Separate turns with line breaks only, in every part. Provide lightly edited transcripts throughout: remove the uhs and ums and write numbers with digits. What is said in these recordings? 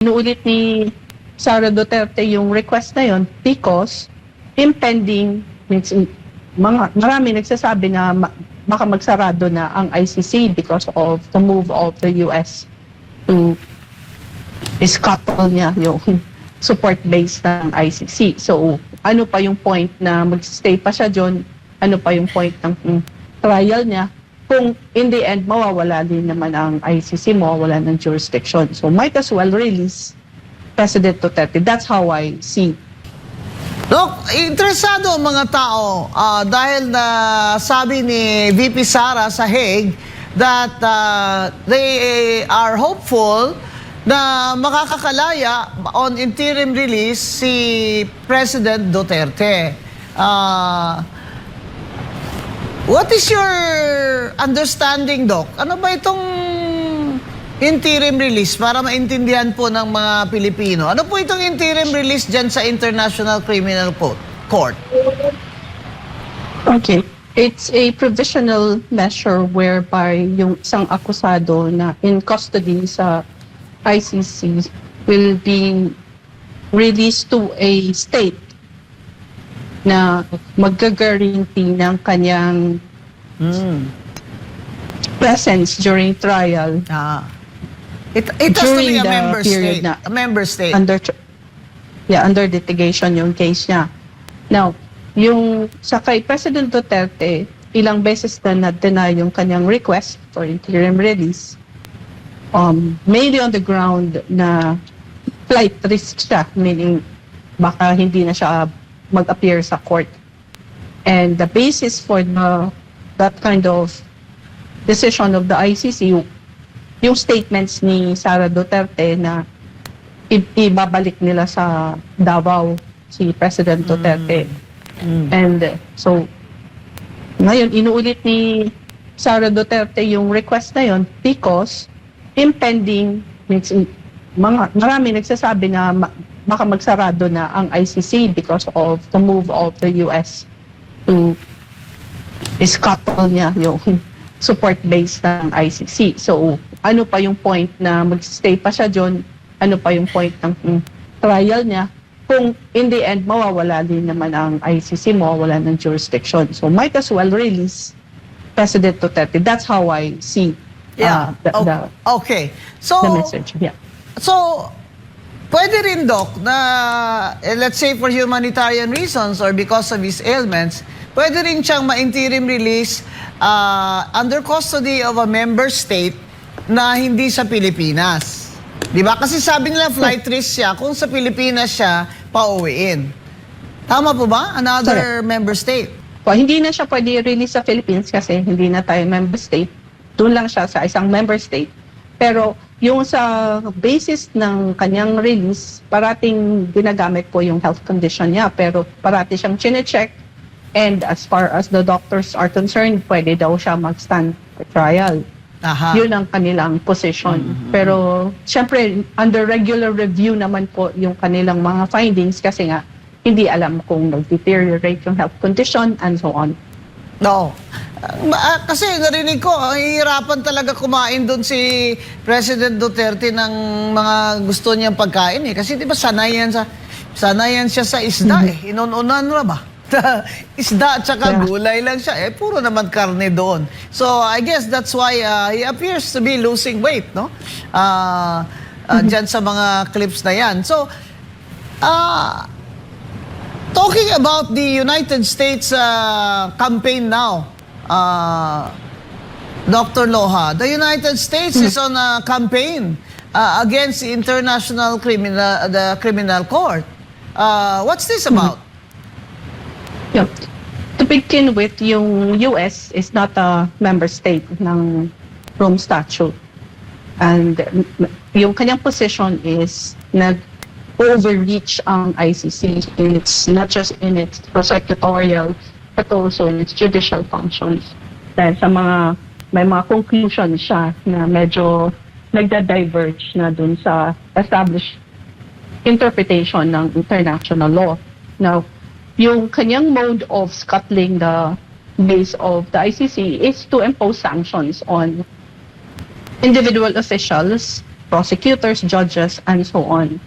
Inuulit ni Sara Duterte yung request na yon because impending, marami nagsasabi na baka magsarado na ang ICC because of the move of the US to scuttle niya yung support base ng ICC. So, ano pa yung point na mag-stay pa siya dyan? Ano pa yung point ng trial niya? Kung in the end, mawawala din naman ang ICC, mawawala ng jurisdiction. So, might as well release President Duterte. That's how I see.
Dok, interesado ang mga tao dahil na sabi ni VP Sara sa Hague that they are hopeful na makakakalaya on interim release si President Duterte. What is your understanding, Doc? Ano ba itong interim release para maintindihan po ng mga Pilipino? Ano po itong interim release dyan sa International Criminal Court?
Okay. It's a provisional measure whereby yung isang akusado na in custody sa ICC will be released to a state na mag-guarantee ng kanyang presence during trial.
It has to be a member state. A member state.
Under litigation yung case niya. Now, yung sa kay President Duterte, ilang beses na na-deny yung kanyang request for interim release, mainly on the ground na flight risk siya, meaning baka hindi na siya mag-appear sa court. And the basis for that kind of decision of the ICC, yung statements ni Sara Duterte na ibabalik nila sa Davao si President Duterte. And so, ngayon, inuulit ni Sara Duterte yung request na yon because impending, marami nagsasabi na baka magsarado na ang ICC because of the move of the US to scuttle niya yung support base ng ICC. So, ano pa yung point na mag-stay pa siya dyan? Ano pa yung point ng trial niya? Kung in the end, mawawala din naman ang ICC, mawawala ng jurisdiction. So, might as well release President Duterte. That's how I see
okay. So,
the message. Yeah.
So, pwede rin, Doc, na let's say for humanitarian reasons or because of his ailments, pwede rin siyang ma-interim release under custody of a member state na hindi sa Pilipinas. Di ba? Kasi sabi nila flight risk siya kung sa Pilipinas siya pauwiin. Tama po ba? Another member state.
Hindi na siya pwede release sa Philippines kasi hindi na tayo member state. Doon lang siya sa isang member state. Pero yung sa basis ng kanyang release, parating ginagamit po yung health condition niya. Pero parati siyang chine-check. And as far as the doctors are concerned, pwede daw siya mag-stand for trial. Yun ang kanilang position. Pero syempre, under regular review naman po yung kanilang mga findings kasi nga, hindi alam kung nag-deteriorate yung health condition and so on.
No. Kasi narinig ko, hihirapan talaga kumain doon si President Duterte ng mga gusto niyang pagkain eh. Kasi di ba sanayan siya sa isda eh. Inununan na ba? Isda at saka gulay lang siya. Eh, puro naman karne doon. So, I guess that's why he appears to be losing weight, no? Dyan sa mga clips na yan. So, talking about the United States campaign now, Dr. Loha, the United States is on a campaign against the International Criminal Court. What's this about?
Yeah. To begin with, yung US is not a member state ng Rome Statute. And yung kanyang position is nag-overreach ang ICC. It's not just in its prosecutorial, but also in its judicial functions. Dahil sa may mga conclusions siya na medyo nagda-diverge na dun sa established interpretation ng international law. Now, yung kanyang mode of scuttling the base of the ICC is to impose sanctions on individual officials prosecutors, judges, and so on.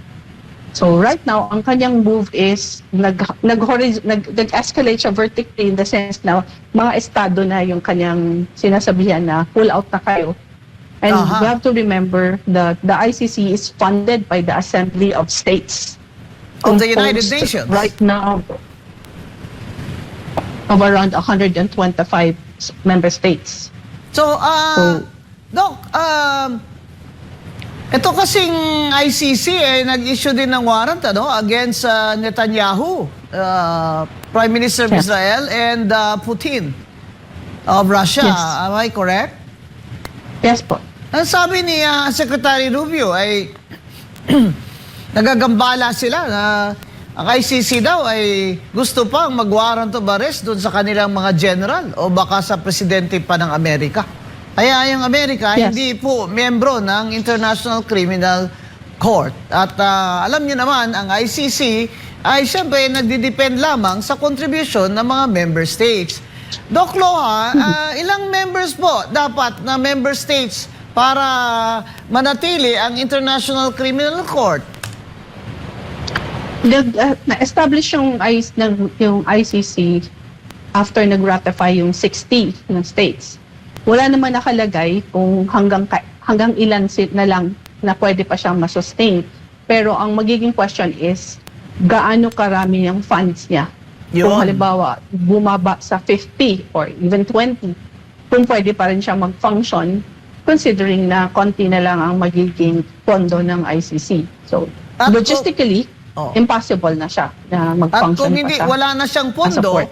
So right now, ang kanyang move is nag-escalate siya vertically in the sense na mga estado na yung kanyang sinasabihan na pull out na kayo. And we have to remember that the ICC is funded by the Assembly of States.
Of the United
Composed
Nations.
right now of around 125 member states.
So, Doc, ito kasing ICC nag-issue din ng warrant against Netanyahu, Prime Minister of
Yes.
Israel, and Putin of Russia.
Yes.
Am I correct?
Yes po.
Ang sabi ni Secretary Rubio ay nagagambala sila na ang ICC daw ay gusto pang mag-warrant of arrest doon sa kanilang mga general o baka sa presidente pa ng Amerika. Kaya yung Amerika
Yes.
hindi po miyembro ng International Criminal Court. At alam niyo naman, ang ICC ay siyempre nagdidepend lamang sa contribution ng mga member states. Doc Loha, ilang members po dapat na member states para manatili ang International Criminal Court?
Na-establish yung ICC after nag-ratify yung 60 ng states. Wala naman nakalagay kung hanggang ilan na lang na pwede pa siyang masustain. Pero ang magiging question is, gaano karami yung funds niya?
Yun.
Kung halimbawa, bumaba sa 50 or even 20, kung pwede pa rin siya mag-function, considering na konti na lang ang magiging pondo ng ICC. So,
At
logistically, impossible na siya na
At
mag-function
kung hindi,
pa siya.
wala na siyang
as a
pondo,
court.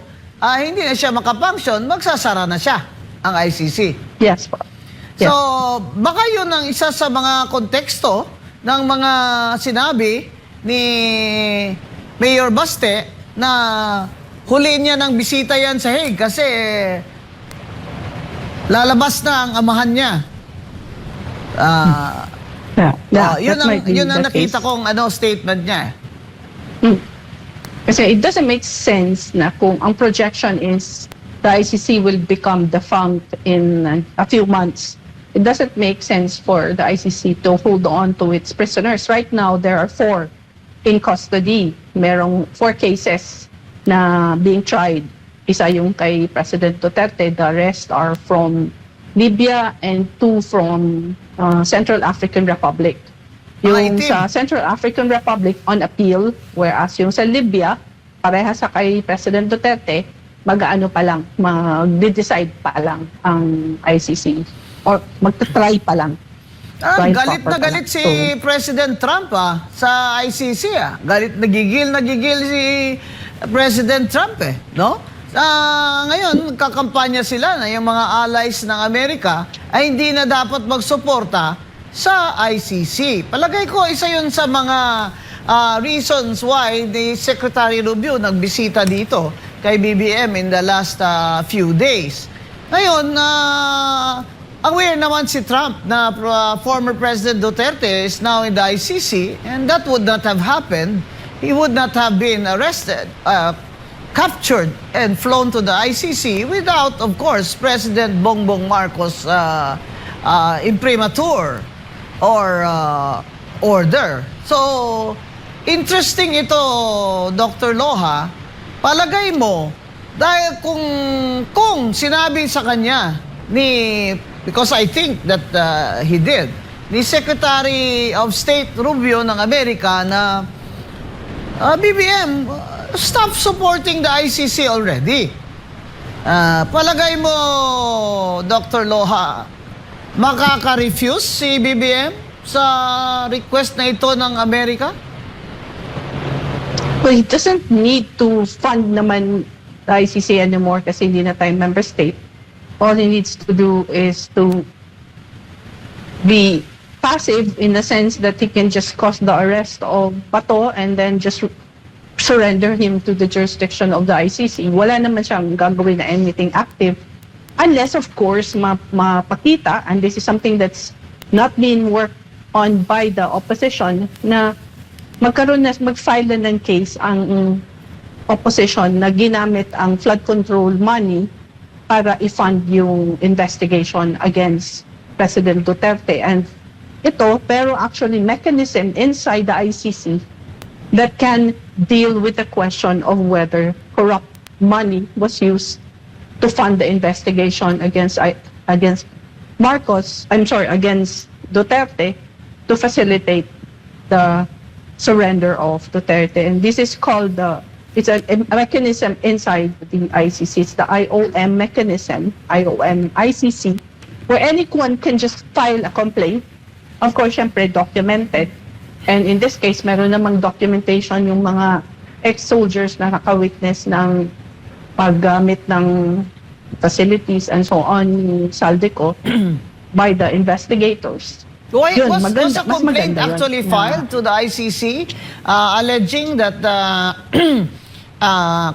hindi na siya makapunction, magsasara na siya ang ICC.
Yes po. Yes.
So, baka yun ang isa sa mga konteksto ng mga sinabi ni Mayor Baste na huli niya ng bisita yan sa Hague kasi lalabas na ang amahan niya. Yun ang nakita kong statement niya.
Kasi it doesn't make sense na kung ang projection is the ICC will become defunct in a few months. It doesn't make sense for the ICC to hold on to its prisoners. Right now, there are 4 in custody. Merong 4 cases na being tried. Isa yung kay President Duterte. The rest are from Libya and 2 from Central African Republic. Yung sa Central African Republic on appeal, whereas yung sa Libya, pareha sa kay President Duterte, mag-ano pa lang, mag-decide pa lang ang ICC or magta-try pa lang.
Galit na galit si President Trump sa ICC. Nagigil si President Trump no? Ngayon, kakampanya sila na yung mga allies ng Amerika ay hindi na dapat magsuporta sa ICC. Palagay ko, isa yun sa mga reasons why the Secretary Rubio nagbisita dito kay BBM in the last few days. Ngayon, aware naman si Trump na former President Duterte is now in the ICC and that would not have happened. He would not have been arrested, captured and flown to the ICC without, of course, President Bongbong Marcos imprimatur or order. So, interesting ito, Dr. Loha. Palagay mo, dahil kung sinabi sa kanya because I think that he did, ni Secretary of State Rubio ng Amerika na BBM, stop supporting the ICC already. Palagay mo, Dr. Loha, makaka-refuse si BBM sa request na ito ng Amerika?
Well, he doesn't need to fund naman the ICC anymore kasi hindi na tayo member state. All he needs to do is to be passive in the sense that he can just cause the arrest of Bato and then just surrender him to the jurisdiction of the ICC. Wala naman siyang gagawin na anything active unless, of course, mapakita, and this is something that's not being worked on by the opposition, na mag-file ng case ang opposition na ginamit ang flood control money para i-fund yung investigation against President Duterte. And ito, pero actually mechanism inside the ICC that can deal with the question of whether corrupt money was used to fund the investigation against against Duterte to facilitate the surrender of Duterte. And this is called it's a mechanism inside the ICC. It's the IOM mechanism, ICC, where anyone can just file a complaint. Of course, syempre, documented. And in this case, meron namang documentation yung mga ex-soldiers na nakawitness ng paggamit ng facilities and so on, Saldico, by the investigators.
Why
Yun,
was
maganda-
a
mas
complaint
maganda yun.
actually filed to the ICC alleging that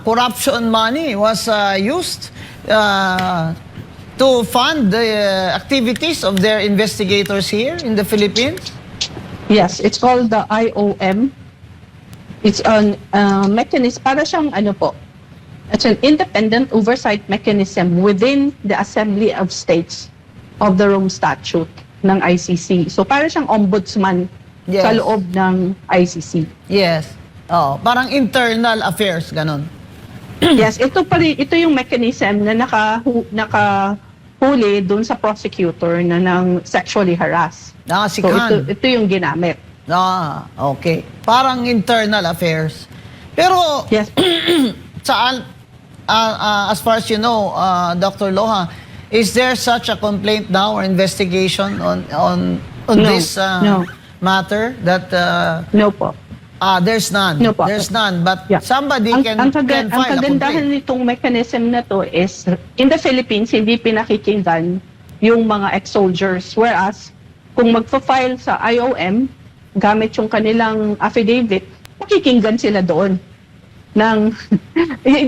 corruption money was used to fund the activities of their investigators here in the Philippines?
Yes, it's called the IOM. It's an mechanism, para siyang ano po, it's an independent oversight mechanism within the Assembly of States of the Rome Statute ng ICC. So para siyang ombudsman
Yes.
sa loob ng ICC.
Yes. Oh, parang internal affairs, ganon.
Yes, ito yung mechanism na nakahuli doon sa prosecutor na nang sexually harass.
Si
So
Khan.
ito yung ginamit.
Okay. Parang internal affairs. Pero,
Yes.
saan, as far as you know, Dr. Loha, is there such a complaint now or investigation on
No,
this
no.
matter that
No po.
there's none?
No po.
There's none, but
Yeah.
somebody can
ang
file a
kagandahan
complaint.
nitong mechanism na to is, in the Philippines, hindi pinakikinggan yung mga ex-soldiers. Whereas, kung magpa-file sa IOM, gamit yung kanilang affidavit, makikinggan sila doon.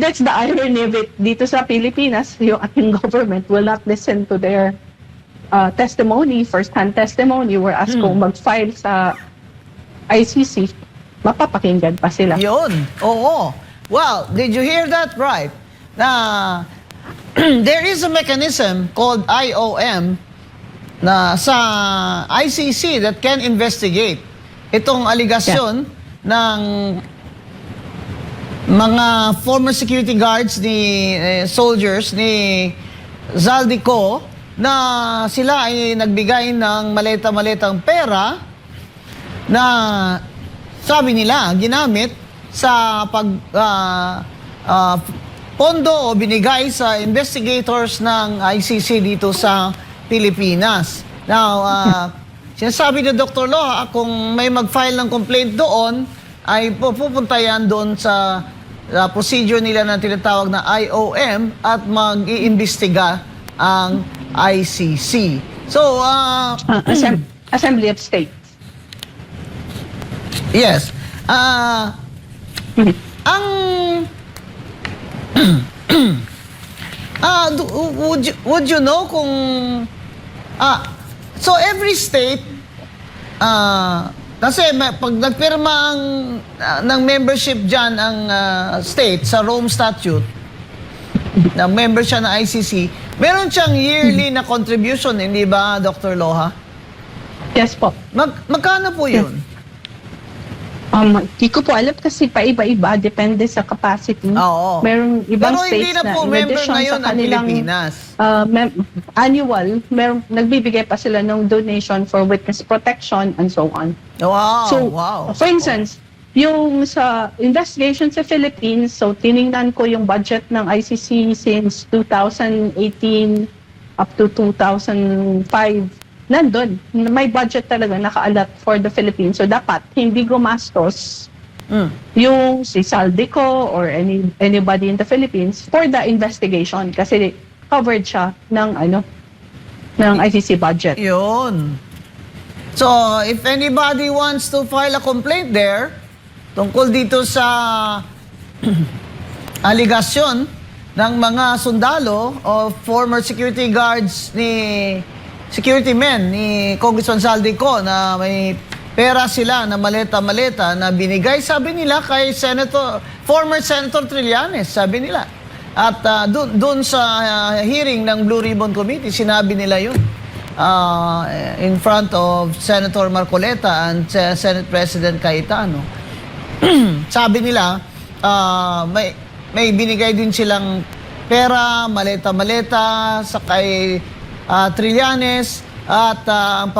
That's the irony of it. Dito sa Pilipinas, yung ating government will not listen to their testimony, first-hand testimony, whereas kung mag-file sa ICC, mapapakinggan pa sila.
Yun. Oo. Well, did you hear that right? Na there is a mechanism called IOM na sa ICC that can investigate itong aligasyon ng mga former security guards ni soldiers ni Zaldico na sila ay nagbigay ng maleta-maletang pera na sabi nila ginamit sa pondo o binigay sa investigators ng ICC dito sa Pilipinas. Now, sinasabi ni Dr. Loha, kung may mag-file ng complaint doon, ay pupunta yan doon sa procedure nila na tinatawag na IOM at mag-iimbestiga ang ICC. So,
Assembly of States.
yes. Ang would you know kung so every state kasi pag nagpirma ng membership diyan ang state sa Rome Statute na member siya ng ICC, meron siyang yearly na contribution, hindi ba, Dr. Loha?
Yes po.
Magkano po yun?
Di ko po alam kasi paiba-iba, depende sa capacity.
Oo.
Merong ibang
Pero
states
hindi na po
in
member
addition
ngayon
sa
ang
kanilang
Pilipinas.
Annual, nagbibigay pa sila ng donation for witness protection and so on.
Wow,
So,
wow.
for instance, yung sa investigation sa Philippines, so tiningnan ko yung budget ng ICC since 2018 up to 2005. Nandun, may budget talaga nakaalat for the Philippines. So dapat hindi gumastos yung si Saldico or anybody in the Philippines for the investigation kasi covered siya ng ng ICC budget.
Yun. So, if anybody wants to file a complaint there, tungkol dito sa aligasyon ng mga sundalo o former security guards security men ni Congressman Saldico na may pera sila na maleta-maleta na binigay, sabi nila, kay former Senator Trillanes, sabi nila. At doon sa hearing ng Blue Ribbon Committee, sinabi nila yun. in front of Senator Marcoleta and Senate President Cayetano. Sabi nila, may binigay din silang pera, maleta-maleta sa kay Trillanes at ang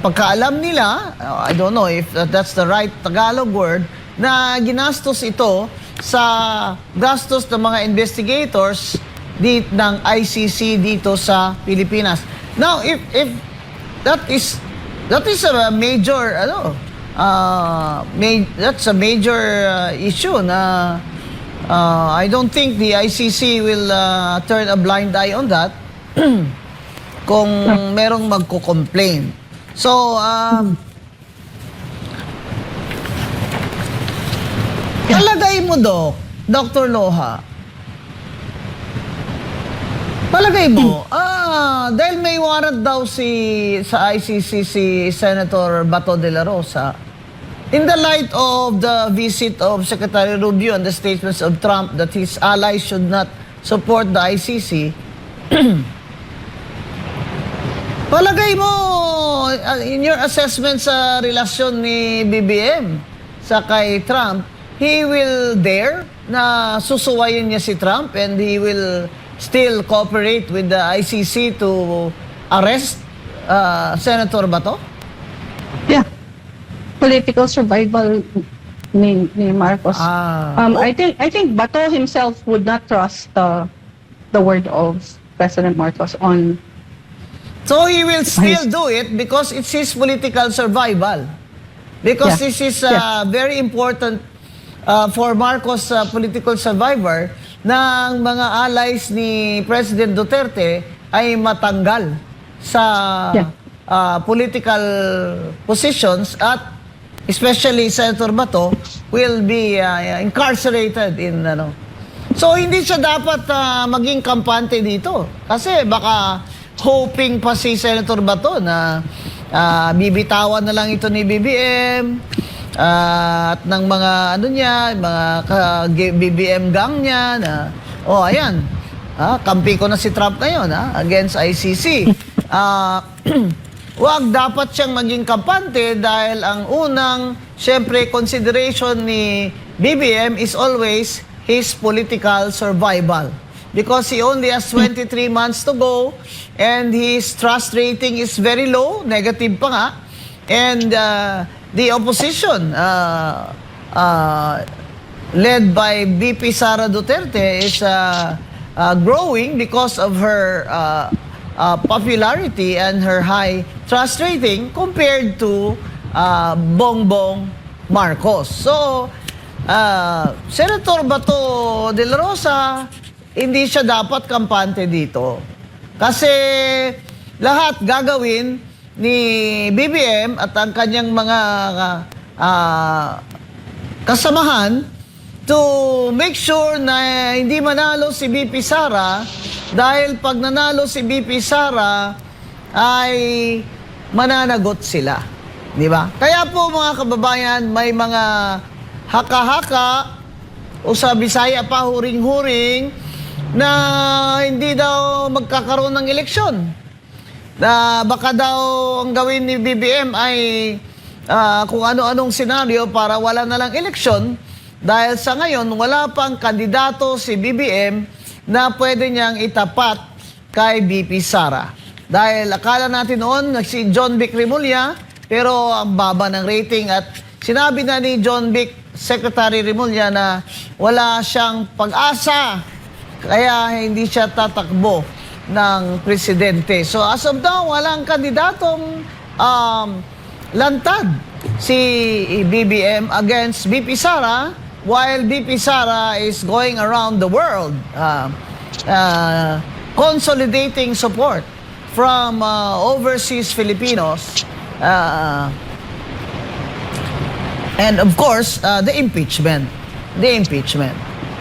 pagkaalam nila, I don't know if that's the right Tagalog word, na ginastos ito sa gastos ng mga investigators ng ICC dito sa Pilipinas. Now, if that is a major that's a major issue na I don't think the ICC will turn a blind eye on that kung merong magko-complain. So, palagay mo, Dr. Loha, palagay mo, dahil may warrant daw sa ICC si Senator Bato de la Rosa, in the light of the visit of Secretary Rubio and the statements of Trump that his allies should not support the ICC, palagay mo, in your assessment sa relasyon ni BBM sa kay Trump, he will dare na susuwayin niya si Trump and he will still cooperate with the ICC to arrest Senator Bato?
Yeah. Political survival ni Marcos. I think Bato himself would not trust the word of President Marcos on.
So he will still do it because it's his political survival. Because this is very important for Marcos' political survivor na ang mga allies ni President Duterte ay matanggal sa political positions at especially Senator Bato will be incarcerated in So hindi siya dapat maging kampante dito kasi baka hoping pa si Senator Bato na bibitawan na lang ito ni BBM at ng mga mga BBM gang niya na ayan, kampi ko na si Trump ngayon against ICC. Wag dapat siyang maging kampante dahil ang unang syempre consideration ni BBM is always his political survival because he only has 23 months to go and his trust rating is very low, negative pa nga, and the opposition led by VP Sara Duterte is growing because of her popularity and her high trust rating compared to Bongbong Marcos. So, Senator Bato de la Rosa, hindi siya dapat kampante dito. Kasi lahat gagawin ni BBM at ang kanyang mga kasamahan to make sure na hindi manalo si BP Sara dahil pag nanalo si BP Sara ay mananagot sila. Di ba? Kaya po mga kababayan, may mga haka-haka o sa Bisaya pa huring-huring na hindi daw magkakaroon ng eleksyon. Na baka daw ang gawin ni BBM ay kung ano-anong senaryo para wala na lang eleksyon dahil sa ngayon wala pang kandidato si BBM na pwede niyang itapat kay BP Sara. Dahil akala natin noon si John Vic Remulla pero ang baba ng rating at sinabi na ni John Vic, Secretary Remulla na wala siyang pag-asa kaya hindi siya tatakbo ng presidente. So as of now, walang kandidatong lantad si BBM against BP Sara while BP Sara is going around the world consolidating support from overseas Filipinos and of course the impeachment.